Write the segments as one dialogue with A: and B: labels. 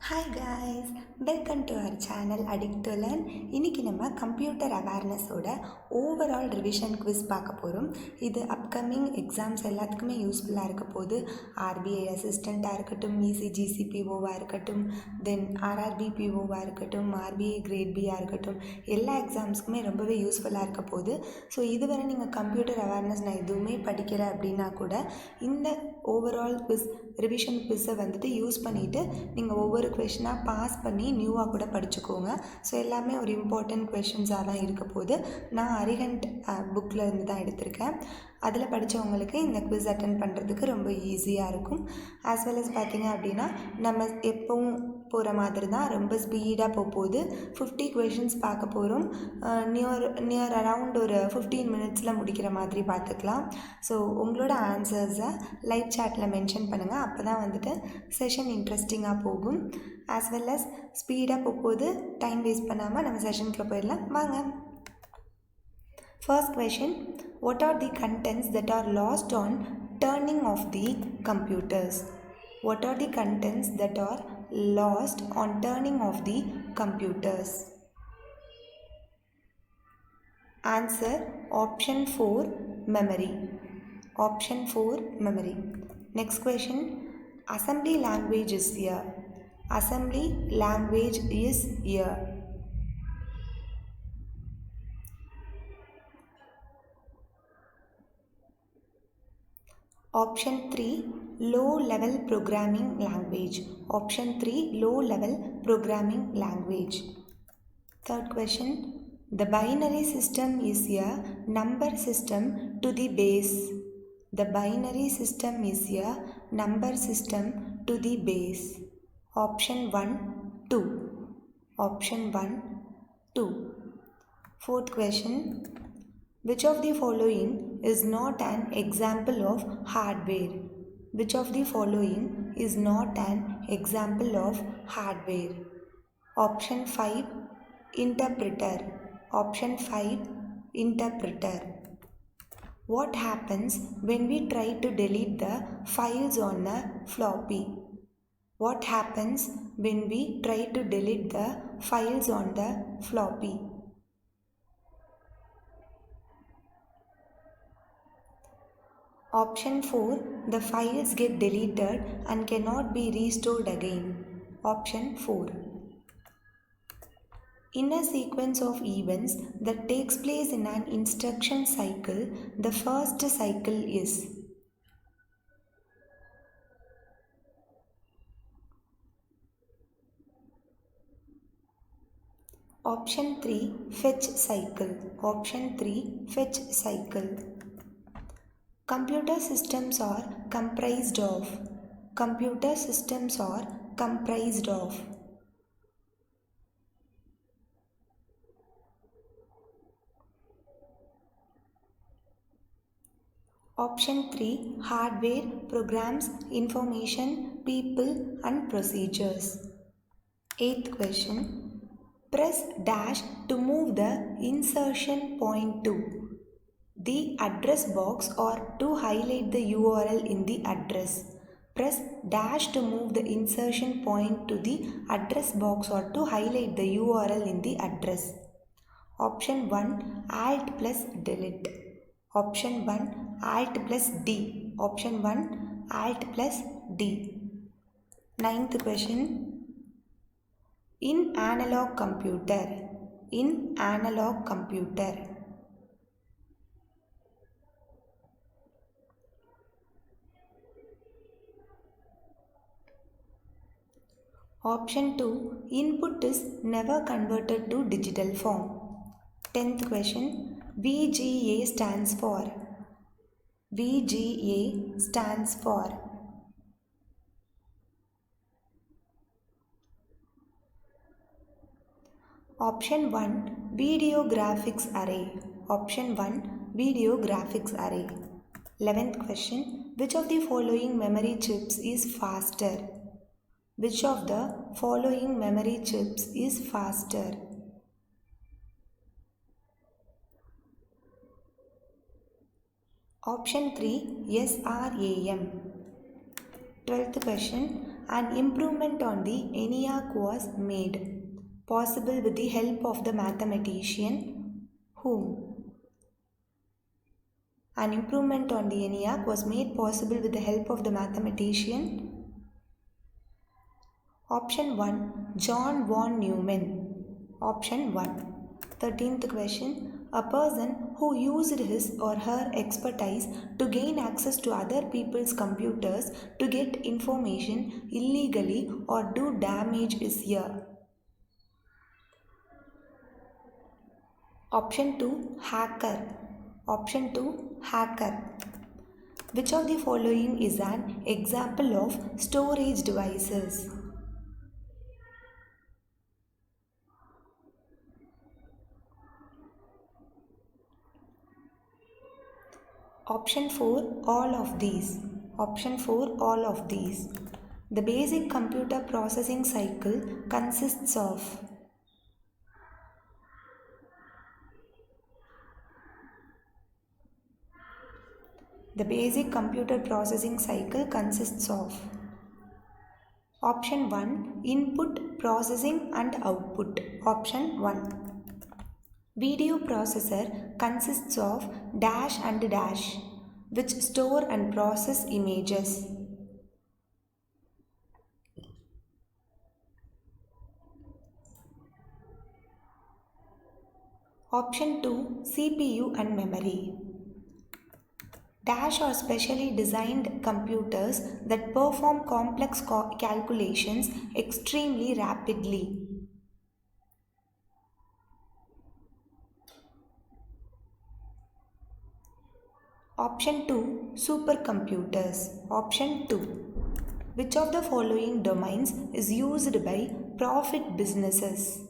A: Hi guys, welcome to our channel Addict to Learn. இன்னைக்கு நம்ம computer அவேர்னஸோட overall revision quiz பார்க்க போகிறோம். இது அப்கமிங் எக்ஸாம்ஸ் எல்லாத்துக்குமே யூஸ்ஃபுல்லாக இருக்க போது. ஆர்பிஐ அசிஸ்டண்ட்டாக இருக்கட்டும், இசிஜிசிபிஓவாக இருக்கட்டும், தென் ஆர்ஆர்பி பிஓவாக இருக்கட்டும், ஆர்பிஐ கிரேட் பியாக இருக்கட்டும், எல்லா எக்ஸாம்ஸ்க்குமே ரொம்பவே யூஸ்ஃபுல்லாக இருக்க போகுது. ஸோ இதுவரை நீங்கள் கம்ப்யூட்டர் அவேர்னஸ் நான் எதுவுமே படிக்கலை அப்படின்னா கூட இந்த ஓவரால் குவிஸ் ரிவிஷன் குவிஸை வந்துட்டு யூஸ் பண்ணிவிட்டு நீங்கள் ஒவ்வொரு கொஷினாக பாஸ் பண்ணி நியூவாக கூட படிச்சுக்கோங்க. ஸோ எல்லாமே ஒரு இம்பார்ட்டண்ட் கொஷின்ஸாக தான் இருக்க போது. நான் அரிஹண்ட் புக்கில் இருந்து தான் எடுத்திருக்கேன். அதில் படித்தவங்களுக்கு இந்த குவிஸ் அட்டன் பண்ணுறதுக்கு ரொம்ப ஈஸியாக இருக்கும். ஆஸ் வெல் அஸ் பார்த்திங்க அப்படின்னா நம்ம எப்பவும் போகிற மாதிரி தான் ரொம்ப ஸ்பீடாக போகுது. 50 கொஷின்ஸ் பார்க்க போகிறோம். நியர் அரவுண்ட் ஒரு 15 மினிட்ஸில் முடிக்கிற மாதிரி பார்த்துக்கலாம். ஸோ உங்களோட ஆன்சர்ஸை லைவ் சேட்டில் மென்ஷன் பண்ணுங்கள். அப்போ தான் வந்துட்டு செஷன் இன்ட்ரெஸ்டிங்காக போகும். ஆஸ் வெல் அஸ் ஸ்பீடாக போகும்போது டைம் வேஸ்ட் பண்ணாமல் நம்ம செஷனுக்குள்ளே போயிடலாம். வாங்க. First question, what are the contents that are lost on turning off the computers? What are the contents that are lost on turning off the computers? Answer option 4, memory. Option 4, memory. Next question, assembly language is here. Assembly language is here. Option 3, low level programming language. Option 3, low level programming language. Third question, the binary system is a number system to the base. The binary system is a number system to the base. Option 1, 2. Option 1, 2. Fourth question, which of the following is not an example of hardware? Which of the following is not an example of hardware? Option 5, interpreter. Option 5, interpreter. What happens when we try to delete the files on a floppy? What happens when we try to delete the files on the floppy? Option 4, the files get deleted and cannot be restored again. Option 4. In a sequence of events that takes place in an instruction cycle, the first cycle is. Option 3, fetch cycle. Option 3, fetch cycle. Computer systems are comprised of. Computer systems are comprised of. Option 3, hardware, programs, information, people and procedures. Eighth question, press dash to move the insertion point to the address box or to highlight the URL in the address. Press dash to move the insertion point to the address box or to highlight the URL in the address. Option 1, Alt plus delete. Option 1, Alt plus D. Option 1, Alt plus D. Ninth question, in analog computer. In analog computer. Option 2, input is never converted to digital form. 10th question, VGA stands for. VGA stands for. Option 1, video graphics array. Option 1, video graphics array. 11th question, which of the following memory chips is faster? Which of the following memory chips is faster? Option 3, SRAM. 12th question, An improvement on the ENIAC was made possible with the help of the mathematician whom? An improvement on the ENIAC was made possible with the help of the mathematician. Option 1, John von Neumann. Option 1. 13th question. A person who used his or her expertise to gain access to other people's computers to get information illegally or do damage is here. Option 2, hacker. Option 2, hacker. Which of the following is an example of storage devices? Option 4, all of these. Option 4, all of these. The basic computer processing cycle consists of. The basic computer processing cycle consists of. Option 1, input, processing and output. Option 1. Video processor consists of dash and dash, which store and process images. Option 2, CPU and memory. Dash are specially designed computers that perform complex calculations extremely rapidly. Option 2, supercomputers. Option 2. Which of the following domains is used by profit businesses?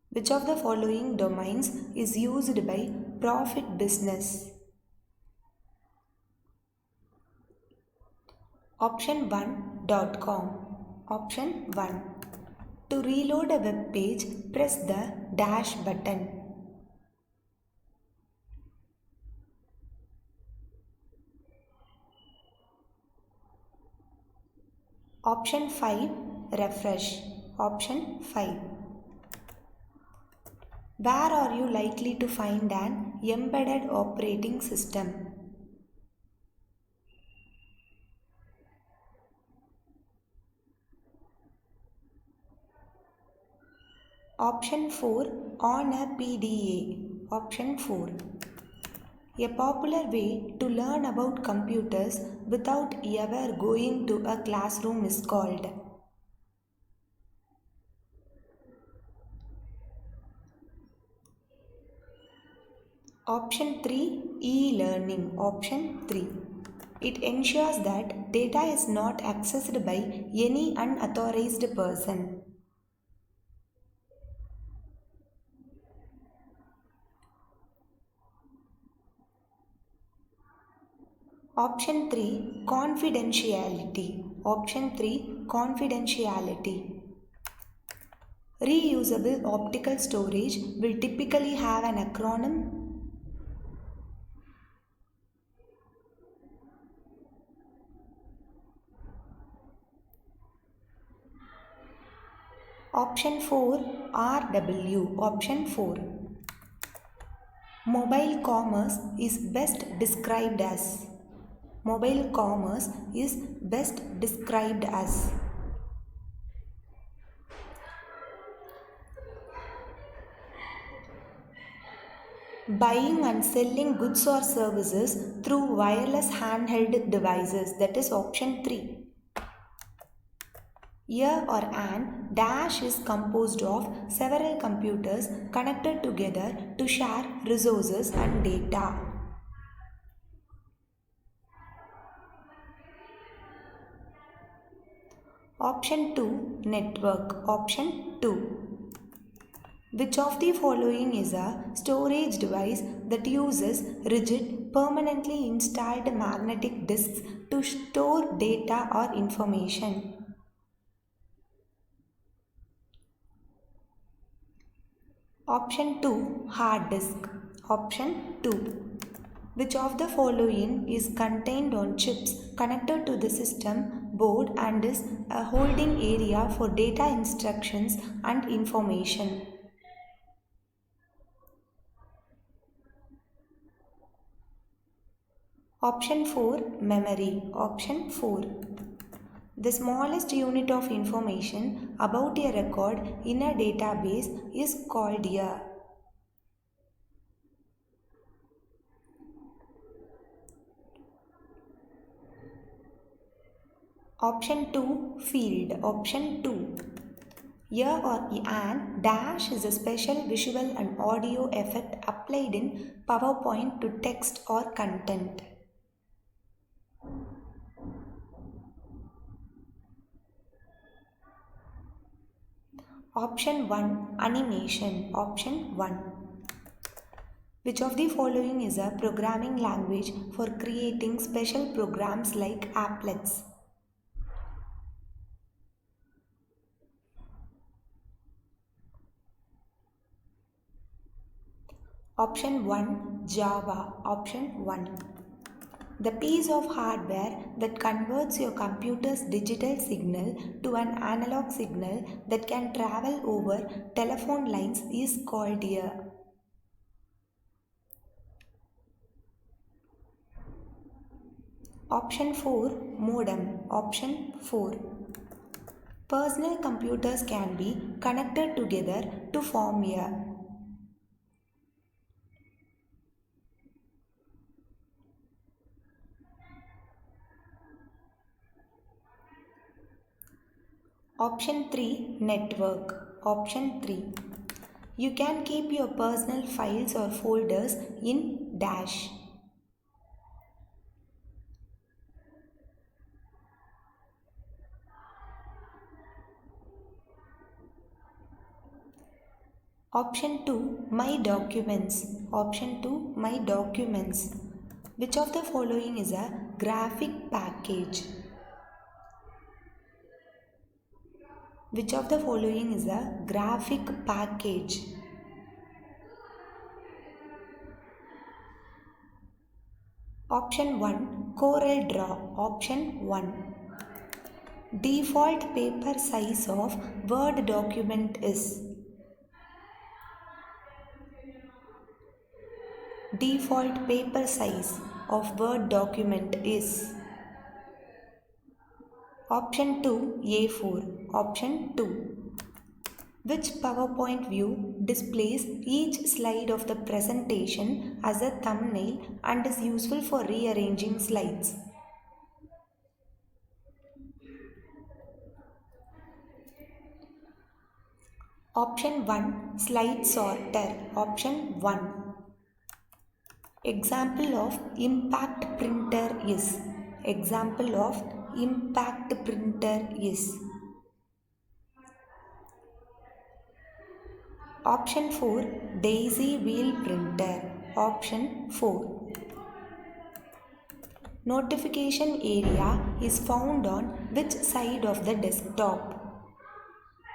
A: Which of the following domains is used by profit business? Option 1, .com. Option 1. To reload a web page, press the dash button. Option 5, refresh. Option 5. Where are you likely to find an embedded operating system? Option 4, on a PDA. Option 4. A popular way to learn about computers without ever going to a classroom is called. Option 3, e-learning. Option 3. It ensures that data is not accessed by any unauthorized person. Option 3, confidentiality. Option 3, confidentiality. Reusable optical storage will typically have an acronym. Option 4, RW. Option 4. Mobile commerce is best described as. Mobile commerce is best described as. Buying and selling goods or services through wireless handheld devices, that is option 3. A or an dash is composed of several computers connected together to share resources and data. Option 2, network. Option 2. Which of the following is a storage device that uses rigid, permanently installed magnetic disks to store data or information? Option 2, hard disk. Option 2. Which of the following is contained on chips connected to the system board and is a holding area for data instructions and information. Option 4, memory. Option 4. The smallest unit of information about a record in a database is called a. Option 2, field. Option 2. A or an dash is a special visual and audio effect applied in PowerPoint to text or content. Option 1, animation. Option 1. Which of the following is a programming language for creating special programs like applets? Option 1, Java. Option 1. The piece of hardware that converts your computer's digital signal to an analog signal that can travel over telephone lines is called a. Option 4, modem. Option 4. Personal computers can be connected together to form a. Option 3, network. Option 3. You can keep your personal files or folders in dash. Option 2, my documents. Option 2, my documents. Which of the following is a graphic package? Which of the following is a graphic package? Option 1, Corel Draw. Option 1. Default paper size of Word document is. Default paper size of Word document is. Option 2, A4. Option 2. Which PowerPoint view displays each slide of the presentation as a thumbnail and is useful for rearranging slides? Option 1, slide sorter. Option 1. Example of impact printer is. Example of impact printer is. Option 4, daisy wheel printer. Option 4. Notification area is found on which side of the desktop?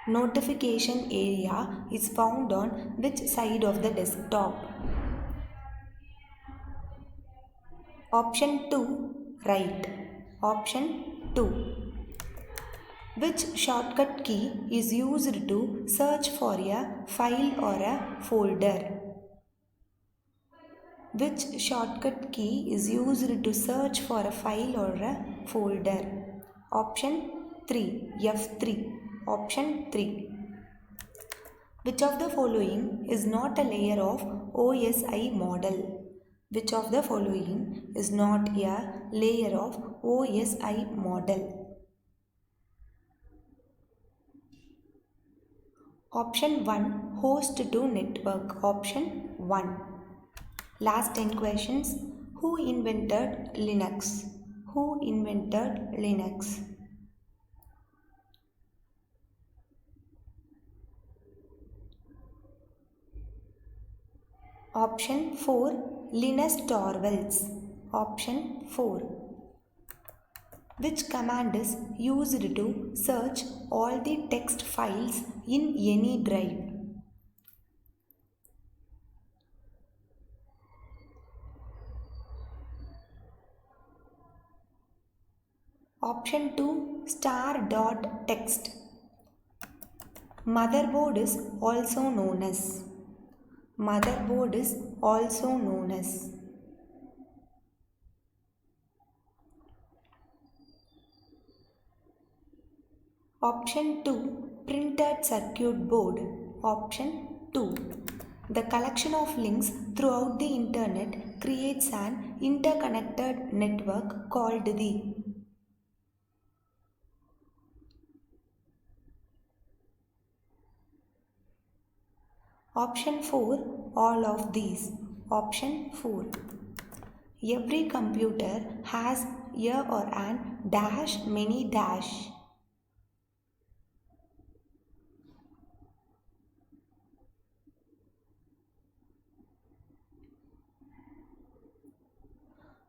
A: Notification area is found on which side of the desktop? Option 2, right. Option 2. Which shortcut key is used to search for a file or a folder? Which shortcut key is used to search for a file or a folder? Option 3, F3. Option 3. Which of the following is not a layer of OSI model? Which of the following is not a layer of OSI model? Option 1, host to network. Option 1. Last 10 questions. Who invented Linux? Who invented Linux? Option 4, Linus Torvalds. Option 4. Which command is used to search all the text files in any drive? Option 2 star dot text. Motherboard is also known as. Motherboard is also known as. Option 2 printed circuit board. Option 2. The collection of links throughout the internet creates an interconnected network called the. Option 4 all of these. Option 4. Every computer has a or an dash many dash.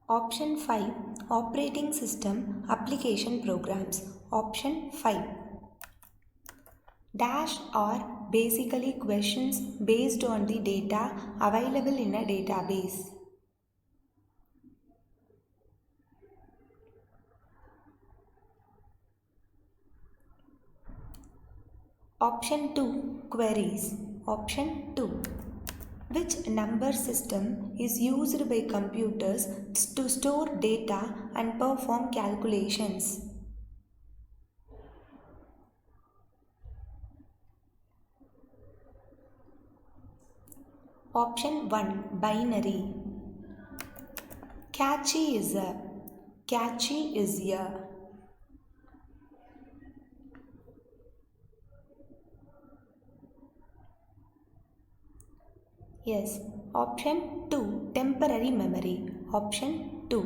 A: Option 5 operating system application programs. Option 5. Dash are basically questions based on the data available in a database. Option 2 queries. Option 2. Which number system is used by computers to store data and perform calculations? Option 1 binary. Catchy is a. Catchy is a. Yes. Option 2 temporary memory. Option 2.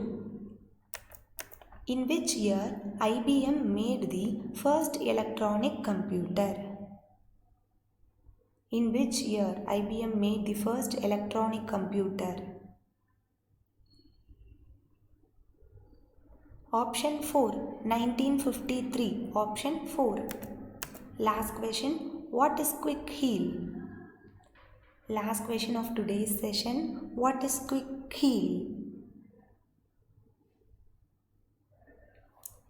A: In which year IBM made the first electronic computer? In which year IBM made the first electronic computer? Option 4 1953. Option 4. Last question. What is quick heal? Last question of today's session. What is quick heal?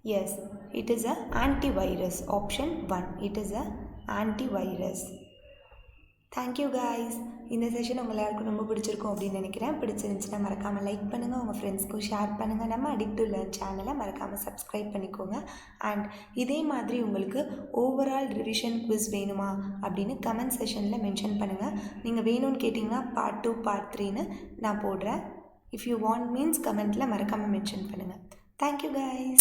A: Yes, it is an antivirus. Option 1. It is an antivirus. Thank you guys. இந்த session உங்கள் எல்லாருக்கும் ரொம்ப பிடிச்சிருக்கும் அப்படின்னு நினைக்கிறேன். பிடிச்சிருந்துச்சுன்னா மறக்காமல் like பண்ணுங்கள், உங்கள் ஃப்ரெண்ட்ஸ்க்கும் ஷேர் பண்ணுங்கள். நம்ம அடிக்ட் டு லேர்ன் சேனலை மறக்காமல் சப்ஸ்கிரைப் பண்ணிக்கோங்க. அண்ட் இதே மாதிரி உங்களுக்கு ஓவரால் ரிவிஷன் குவிஸ் வேணுமா அப்படின்னு கமெண்ட் செஷனில் மென்ஷன் பண்ணுங்கள். நீங்கள் வேணும்னு கேட்டிங்கன்னா பார்ட் 2 பார்ட் 3ன்னு நான் போடுறேன். இஃப் யூ வாண்ட் மீன்ஸ் கமெண்ட்டில் மறக்காமல் மென்ஷன் பண்ணுங்கள். Thank you guys.